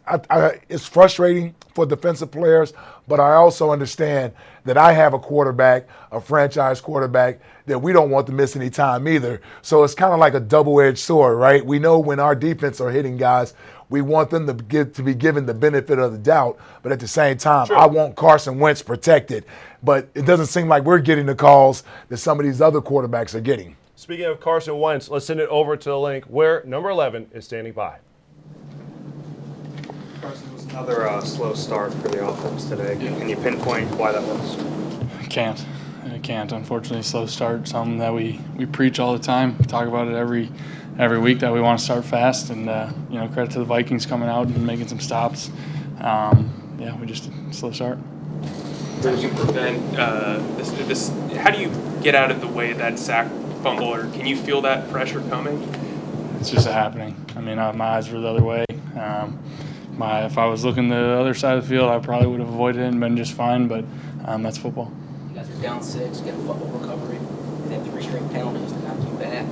it's frustrating for defensive players, but I also understand that I have a quarterback, a franchise quarterback, that we don't want to miss any time either. So it's kind of like a double-edged sword, right? We know when our defense are hitting guys, we want them to be given the benefit of the doubt, but at the same time, I want Carson Wentz protected. But it doesn't seem like we're getting the calls that some of these other quarterbacks are getting. Speaking of Carson Wentz, let's send it over to the link where number 11 is standing by. Carson, was another slow start for the offense today. Can you pinpoint why that was? I can't. Unfortunately, slow start, something that we preach all the time. We talk about it every week that we want to start fast, and credit to the Vikings coming out and making some stops. We just slow start. How do you prevent this? How do you get out of the way of that sack fumble, or can you feel that pressure coming? It's just happening. I mean, my eyes were the other way. If I was looking the other side of the field, I probably would have avoided it and been just fine. But that's football. You guys are down 6, get a fumble recovery, and have 3 straight penalties to knock you back.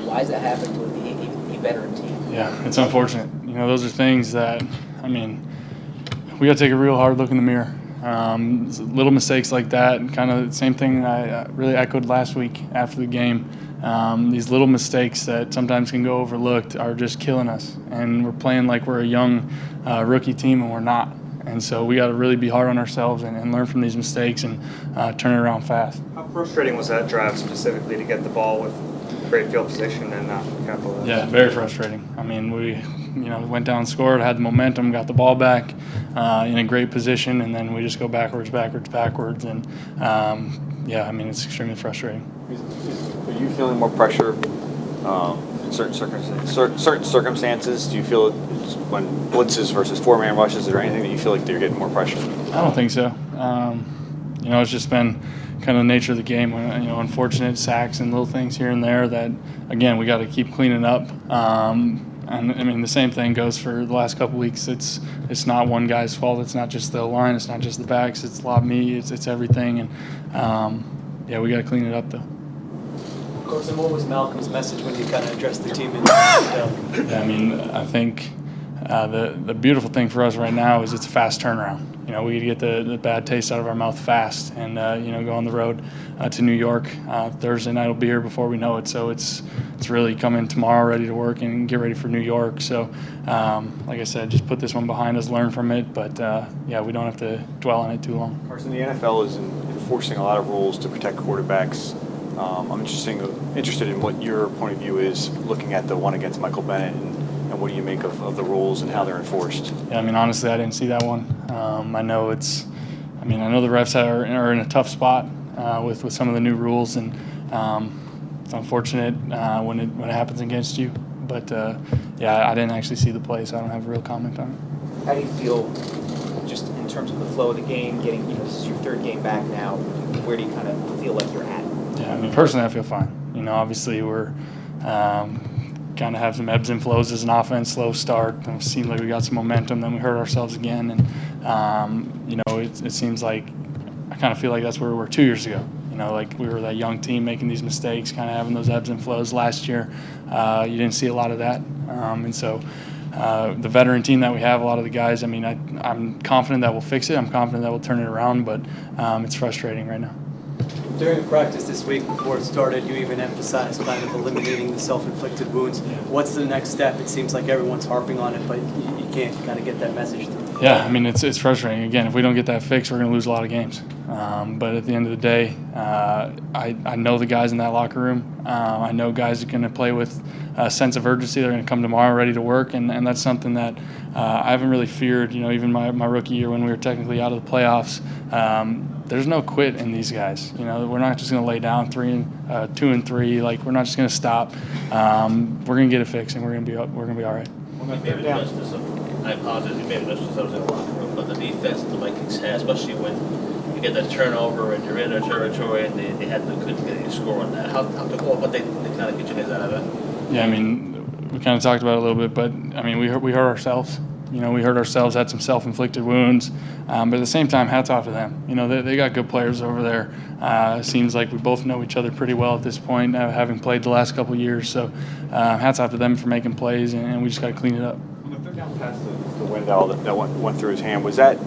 Why is that happening to a veteran team? Yeah, it's unfortunate. Those are things that, we got to take a real hard look in the mirror. Little mistakes like that, and kind of the same thing I really echoed last week after the game. These little mistakes that sometimes can go overlooked are just killing us. And we're playing like we're a young rookie team, and we're not. And so we got to really be hard on ourselves and learn from these mistakes and turn it around fast. How frustrating was that drive specifically to get the ball with great field position and not capitalize? Yeah, very frustrating. We went down and scored, had the momentum, got the ball back in a great position, and then we just go backwards. And, it's extremely frustrating. Are you feeling more pressure in certain circumstances? Do you feel it when blitzes versus 4-man rushes? Is there anything that you feel like you're getting more pressure? I don't think so. It's just been kind of the nature of the game. Unfortunate sacks and little things here and there that, again, we got to keep cleaning up. And the same thing goes for the last couple weeks. It's not one guy's fault. It's not just the line. It's not just the backs. It's a lot of me. It's everything. And we got to clean it up though. Carson, what was Malcolm's message when you kind of addressed the team? I think the beautiful thing for us right now is it's a fast turnaround. We get the bad taste out of our mouth fast and, go on the road to New York. Thursday night will be here before we know it. So it's really come in tomorrow ready to work and get ready for New York. So, like I said, just put this one behind us, learn from it. But, we don't have to dwell on it too long. Carson, the NFL is enforcing a lot of rules to protect quarterbacks. I'm interested in what your point of view is looking at the one against Michael Bennett and what do you make of the rules and how they're enforced? Yeah, honestly, I didn't see that one. I know the refs are in a tough spot with some of the new rules, and it's unfortunate when it happens against you. But I didn't actually see the play, so I don't have a real comment on it. How do you feel just in terms of the flow of the game, getting, this is your 3rd game back now, where do you kind of feel like you're at? Yeah, personally, I feel fine. Obviously, we're kind of have some ebbs and flows as an offense, slow start. It seemed like we got some momentum, then we hurt ourselves again. And, it seems like I kind of feel like that's where we were 2 years ago. Like we were that young team making these mistakes, kind of having those ebbs and flows. Last year, you didn't see a lot of that. And so the veteran team that we have, a lot of the guys, I'm confident that we'll fix it. I'm confident that we'll turn it around, but it's frustrating right now. During the practice this week before it started, you even emphasized kind of eliminating the self-inflicted wounds. What's the next step? It seems like everyone's harping on it, but you can't kind of get that message through. Yeah, I mean, it's frustrating. Again, if we don't get that fixed, we're going to lose a lot of games. But at the end of the day, I know the guys in that locker room. I know guys are going to play with a sense of urgency. They're going to come tomorrow ready to work, and that's something that I haven't really feared. Even my rookie year when we were technically out of the playoffs, there's no quit in these guys. We're not just going to lay down 2 and 3. Like, we're not just going to stop. We're going to get it fixed, and we're going to be all right. I apologize, you made a mistake. I was in the locker room, but the defense the Vikings has, especially when you get that turnover and you're in their territory and they couldn't get any score on that. But they kind of get you guys out of it. Yeah, I mean, we kind of talked about it a little bit, but I mean, we hurt ourselves. We hurt ourselves, had some self-inflicted wounds, but at the same time, hats off to them. They got good players over there. Seems like we both know each other pretty well at this point, having played the last couple of years. So hats off to them for making plays, and we just got to clean it up. The third down pass to Wendell that went through his hand, was that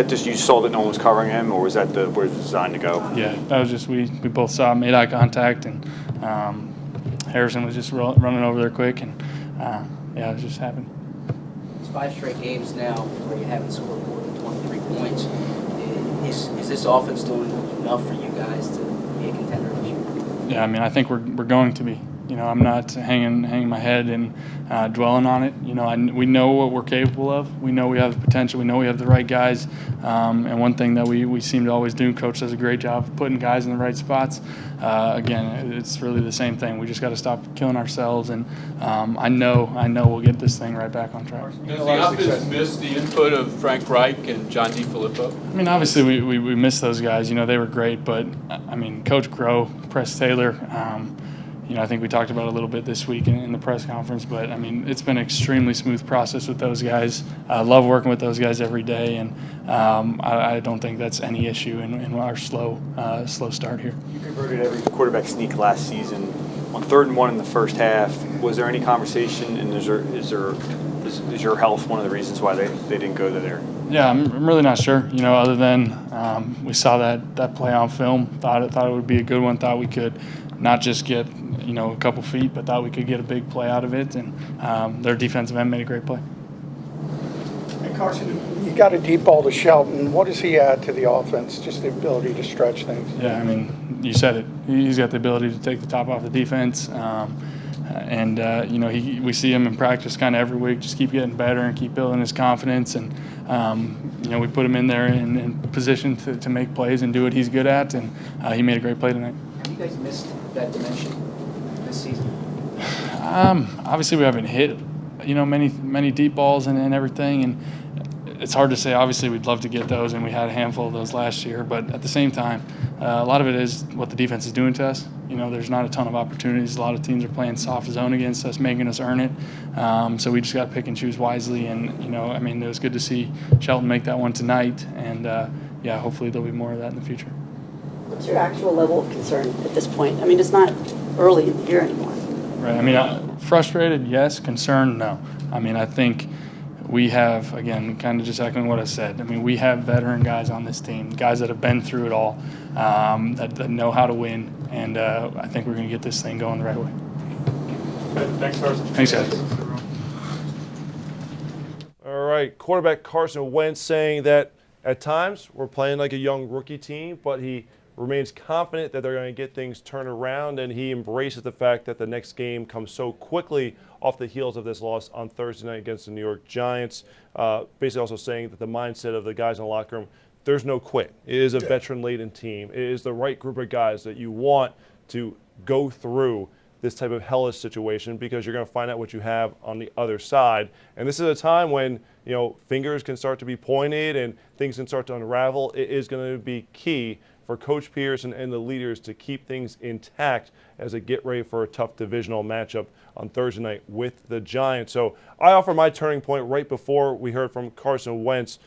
just you saw that no one was covering him, or was that where it was designed to go? Yeah, that was just we both saw, made eye contact, and Harrison was just running over there quick, and it just happened. It's 5 straight games now where you haven't scored more than 23 points. Is this offense doing enough for you guys to be a contender this year? Yeah, I mean, I think we're going to be. I'm not hanging my head and dwelling on it. We know what we're capable of. We know we have the potential. We know we have the right guys. And one thing that we seem to always do, Coach does a great job of putting guys in the right spots. Again, it's really the same thing. We just got to stop killing ourselves. And I know we'll get this thing right back on track. Does the offense miss the input of Frank Reich and John DeFilippo? I mean, obviously we miss those guys. They were great. But, I mean, Coach Crow, Press Taylor, I think we talked about it a little bit this week in the press conference, but I mean, it's been an extremely smooth process with those guys. I love working with those guys every day, and I don't think that's any issue in our slow start here. You converted every quarterback sneak last season. On 3rd and 1 in the first half, was there any conversation, and is your health one of the reasons why they didn't go there? Yeah, I'm really not sure. Other than we saw that play on film, thought it would be a good one, thought we could not just get a couple feet, but thought we could get a big play out of it, and their defensive end made a great play. And Carson, you got a deep ball to Shelton. What does he add to the offense? Just the ability to stretch things. Yeah, I mean, you said it. He's got the ability to take the top off the defense, we see him in practice kind of every week. Just keep getting better and keep building his confidence, and we put him in there in position to make plays and do what he's good at, and he made a great play tonight. Have you guys missed that dimension this season? Obviously, we haven't hit, many deep balls and everything, and it's hard to say. Obviously, we'd love to get those, and we had a handful of those last year. But at the same time, a lot of it is what the defense is doing to us. There's not a ton of opportunities. A lot of teams are playing soft zone against us, making us earn it. So we just got to pick and choose wisely. And, it was good to see Shelton make that one tonight. And, hopefully there'll be more of that in the future. What's your actual level of concern at this point? I mean, it's not early in the year anymore. Right. I mean, frustrated, yes. Concerned, no. I mean, I think we have, again, kind of just echoing what I said. I mean, we have veteran guys on this team, guys that have been through it all, that know how to win, and I think we're going to get this thing going the right way. Thanks, Carson. Thanks, guys. All right, quarterback Carson Wentz saying that at times we're playing like a young rookie team, but he remains confident that they're going to get things turned around, and he embraces the fact that the next game comes so quickly off the heels of this loss on Thursday night against the New York Giants. Basically also saying that the mindset of the guys in the locker room, there's no quit. It is a veteran-laden team. It is the right group of guys that you want to go through this type of hellish situation, because you're going to find out what you have on the other side. And this is a time when, fingers can start to be pointed and things can start to unravel. It is going to be key for Coach Pearson and the leaders to keep things intact as they get ready for a tough divisional matchup on Thursday night with the Giants. So I offer my turning point right before we heard from Carson Wentz.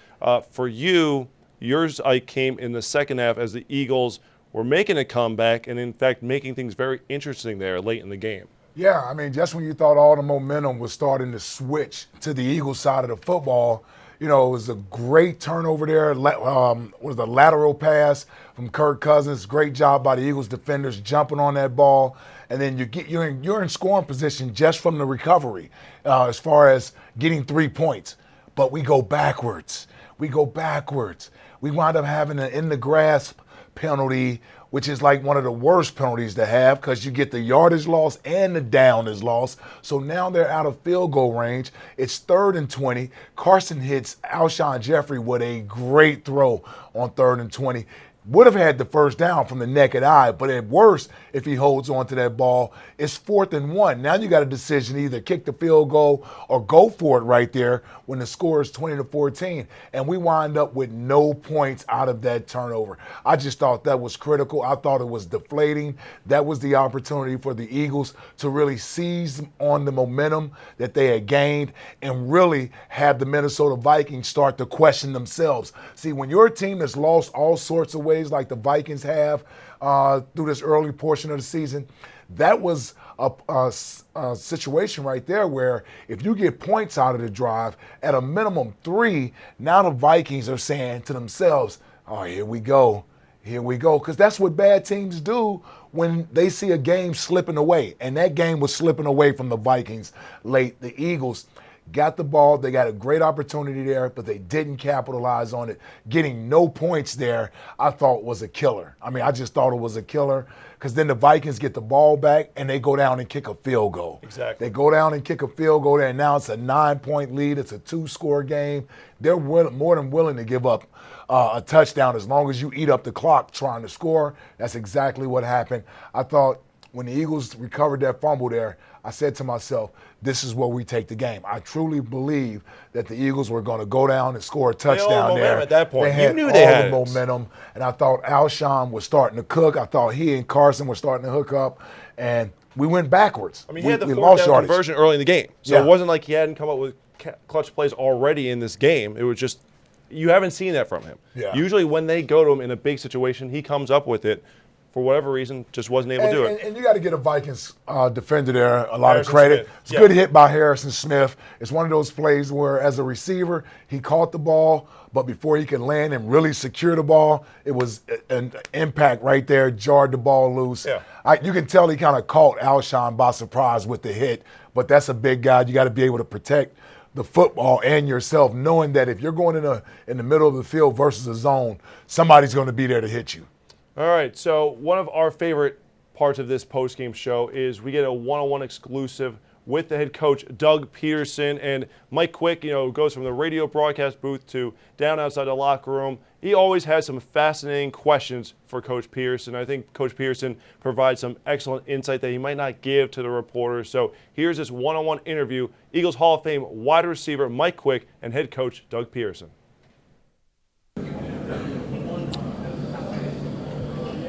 For you, yours came in the second half as the Eagles were making a comeback and, in fact, making things very interesting there late in the game. Yeah, I mean, just when you thought all the momentum was starting to switch to the Eagles side of the football, You know, it was a great turnover there. Was a lateral pass from Kirk Cousins. Great job by the Eagles defenders jumping on that ball. And then you're in scoring position just from the recovery as far as getting 3 points. But we go backwards. We wind up having an in the grasp penalty, which is like one of the worst penalties to have because you get the yardage loss and the down is lost. So now they're out of field goal range. It's 3rd and 20. Carson hits Alshon Jeffrey with a great throw on 3rd and 20. Would have had the first down from the naked eye, but at worst, if he holds on to that ball, it's 4th and 1. Now you got a decision, either kick the field goal or go for it right there when the score is 20-14. And we wind up with no points out of that turnover. I just thought that was critical. I thought it was deflating. That was the opportunity for the Eagles to really seize on the momentum that they had gained and really have the Minnesota Vikings start to question themselves. See, when your team has lost all sorts of ways like the Vikings have through this early portion of the season, that was a situation right there where if you get points out of the drive, at a minimum 3, now the Vikings are saying to themselves, oh, here we go, because that's what bad teams do when they see a game slipping away, and that game was slipping away from the Vikings late. The Eagles got the ball. They got a great opportunity there, but they didn't capitalize on it. Getting no points there, I thought was a killer. I mean, I just thought it was a killer because then the Vikings get the ball back and they go down and kick a field goal. Exactly. They go down and kick a field goal there, and now it's a 9-point lead. It's a 2-score game. They're more than willing to give up a touchdown as long as you eat up the clock trying to score. That's exactly what happened. I thought when the Eagles recovered that fumble there, I said to myself, this is where we take the game. I truly believe that the Eagles were going to go down and score a touchdown there. At that point, they had you knew they had all the momentum, and I thought Alshon was starting to cook. I thought he and Carson were starting to hook up, and we went backwards. I mean, he had the we 4th lost down yardage. conversion early in the game. So Yeah. it wasn't like he hadn't come up with clutch plays already in this game. It was just, you haven't seen that from him. Yeah. Usually when they go to him in a big situation, he comes up with it. For whatever reason, just wasn't able to do it. And you got to get a Vikings defender there a lot Harrison of credit. Smith. It's a good hit by Harrison Smith. It's one of those plays where, as a receiver, he caught the ball, but before he could land and really secure the ball, it was an impact right there, jarred the ball loose. Yeah. You can tell he kind of caught Alshon by surprise with the hit, but that's a big guy. You got to be able to protect the football and yourself, knowing that if you're going in the middle of the field versus a zone, somebody's going to be there to hit you. All right, so one of our favorite parts of this postgame show is we get a one-on-one exclusive with the head coach, Doug Pearson. And Mike Quick, goes from the radio broadcast booth to down outside the locker room. He always has some fascinating questions for Coach Pearson. I think Coach Pearson provides some excellent insight that he might not give to the reporters. So here's this one-on-one interview, Eagles Hall of Fame wide receiver Mike Quick and head coach Doug Pearson.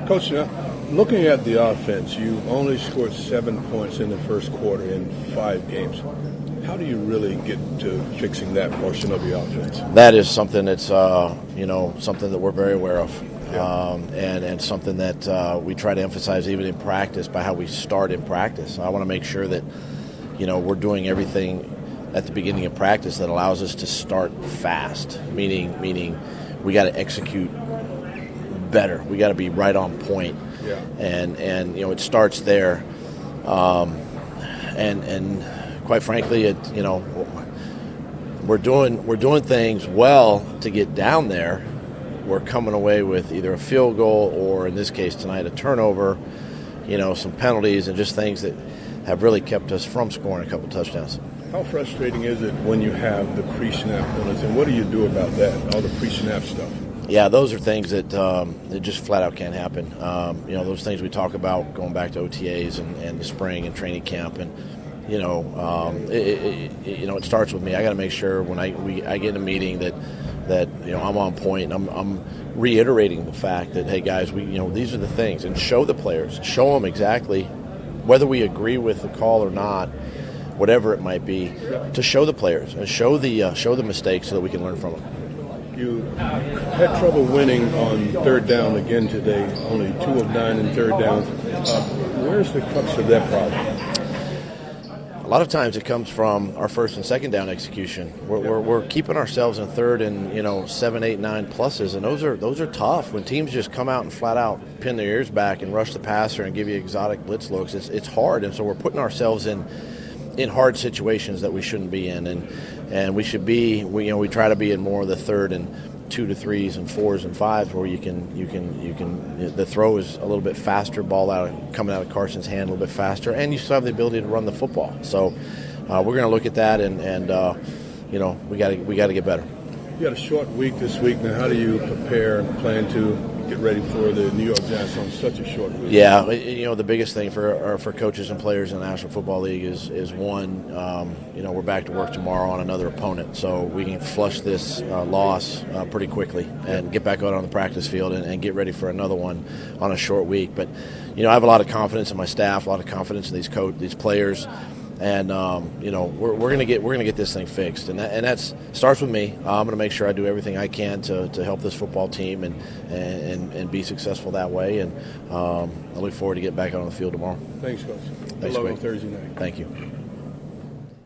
Coach, looking at the offense, you only scored 7 points in the first quarter in 5 games. How do you really get to fixing that portion of the offense? That is something that's, something that we're very aware of. And something that we try to emphasize even in practice by how we start in practice. I want to make sure that, we're doing everything at the beginning of practice that allows us to start fast, meaning we got to execute better. We got to be right on point. Yeah. And it starts there. And quite frankly, we're doing things well to get down there. We're coming away with either a field goal or, in this case tonight, a turnover, some penalties and just things that have really kept us from scoring a couple touchdowns. How frustrating is it when you have the pre-snap penalties, and what do you do about that, all the pre-snap stuff? Yeah, those are things that just flat out can't happen. Those things we talk about going back to OTAs and the spring and training camp, and it starts with me. I got to make sure when I get in a meeting that I'm on point. I'm reiterating the fact that, hey guys, these are the things, and show the players, show them exactly whether we agree with the call or not, whatever it might be, to show the players and show the mistakes so that we can learn from them. You had trouble winning on third down again today, only 2 of 9 in third downs. Where's the crux of that problem? A lot of times it comes from our first and second down execution. We're keeping ourselves in third and 7, 8, 9 pluses, and those are tough. When teams just come out and flat out pin their ears back and rush the passer and give you exotic blitz looks, it's hard. And so we're putting ourselves in hard situations that we shouldn't be in, and we should be. We try to be in more of the third and 2 to 3s and 4s and 5s where you can the throw is a little bit faster, ball coming out of Carson's hand a little bit faster, and you still have the ability to run the football. So we're going to look at that, and we got to get better. You got a short week this week. Now, how do you prepare and plan to get ready for the New York Giants on such a short week? Yeah, the biggest thing for coaches and players in the National Football League is one, we're back to work tomorrow on another opponent, so we can flush this loss pretty quickly and get back out on the practice field and get ready for another one on a short week. But I have a lot of confidence in my staff, a lot of confidence in these players. And we're gonna get this thing fixed, and that starts with me. I'm gonna make sure I do everything I can to help this football team and be successful that way. And I look forward to getting back out on the field tomorrow. Thanks, Coach. Thanks, Good luck Quick. on Thursday night. Thank you.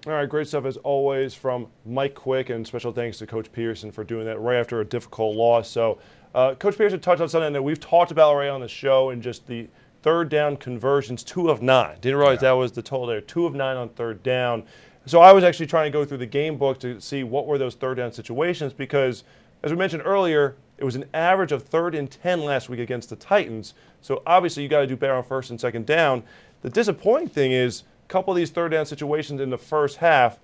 All right, great stuff as always from Mike Quick, and special thanks to Coach Pearson for doing that right after a difficult loss. So, Coach Pearson touched on something that we've talked about already on the show, and just the third down conversions, 2 of 9. Didn't realize that was the total there. 2 of 9 on third down. So I was actually trying to go through the game book to see what were those third down situations, because as we mentioned earlier, it was an average of 3rd and 10 last week against the Titans. So obviously you got to do better on first and second down. The disappointing thing is a couple of these third down situations in the first half,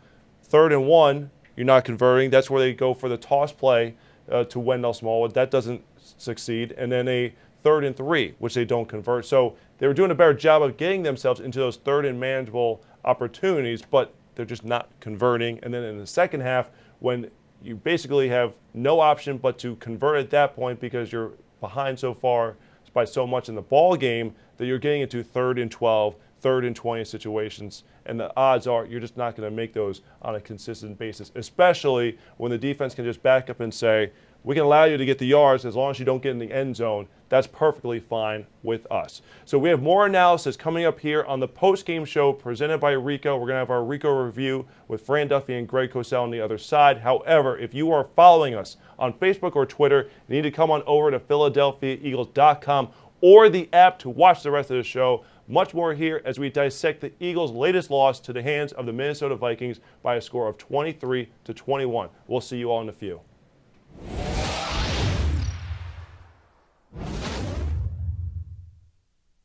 3rd and 1, you're not converting. That's where they go for the toss play to Wendell Smallwood. That doesn't succeed. And then a 3rd and 3, which they don't convert. So they were doing a better job of getting themselves into those third and manageable opportunities, but they're just not converting. And then in the second half, when you basically have no option but to convert at that point because you're behind so far by so much in the ball game, that you're getting into 3rd and 12, 3rd and 20 situations, and the odds are you're just not going to make those on a consistent basis, especially when the defense can just back up and say, we can allow you to get the yards as long as you don't get in the end zone. That's perfectly fine with us. So we have more analysis coming up here on the Postgame Show presented by Ricoh. We're going to have our Ricoh review with Fran Duffy and Greg Cosell on the other side. However, if you are following us on Facebook or Twitter, you need to come on over to PhiladelphiaEagles.com or the app to watch the rest of the show. Much more here as we dissect the Eagles' latest loss to the hands of the Minnesota Vikings by a score of 23-21. We'll see you all in a few.